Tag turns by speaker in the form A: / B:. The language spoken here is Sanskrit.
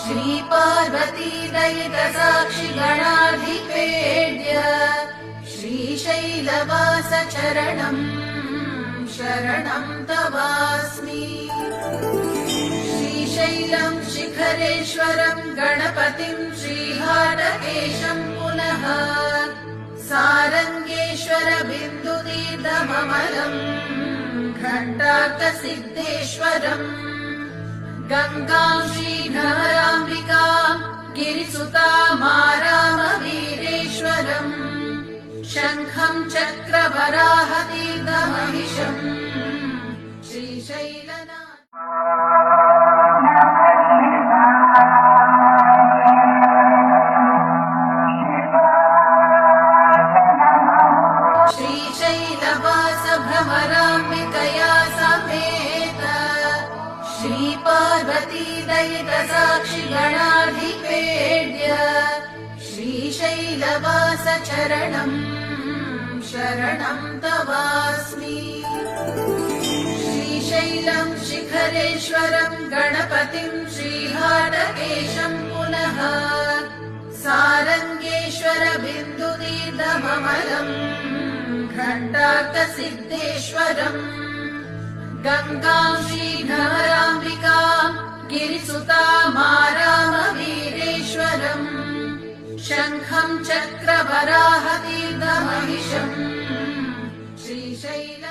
A: श्रीपार्वती दयित साक्षि गणाधिपेड्य श्रीशैलवास चरणम् शरणम् तवास्मि। श्रीशैलम् शिखरेश्वरम् गणपतिम् श्रीहाटकेशम् पुनः सारङ्गेश्वर बिन्दुतीर्थममलम् घण्टार्कसिद्धेश्वरम् गङ्गाम् श्रीभ्रमराम्बिकाम् गिरिसुतामारामवीरेश्वरम् शङ्खम् चक्रवराहतीर्थमहिषम् श्रीशैलनाथ। श्रीशैलवास भ्रमराम्बिकया समेत श्रीपार्वती दयित साक्षि गणाधिपेड्य श्रीशैलवास चरणम् शरणम् तवास्मि। श्रीशैलम् शिखरेश्वरम् गणपतिम् श्रीहाटकेशम् पुनः सारङ्गेश्वर बिन्दुतीर्थममलम् घण्टार्कसिद्धेश्वरम् गङ्गाम् श्रीभ्रमराम्बिकाम् गिरिसुतामारामवीरेश्वरम् शङ्खम् चक्रवराहतीर्थमहिषम् श्रीशैल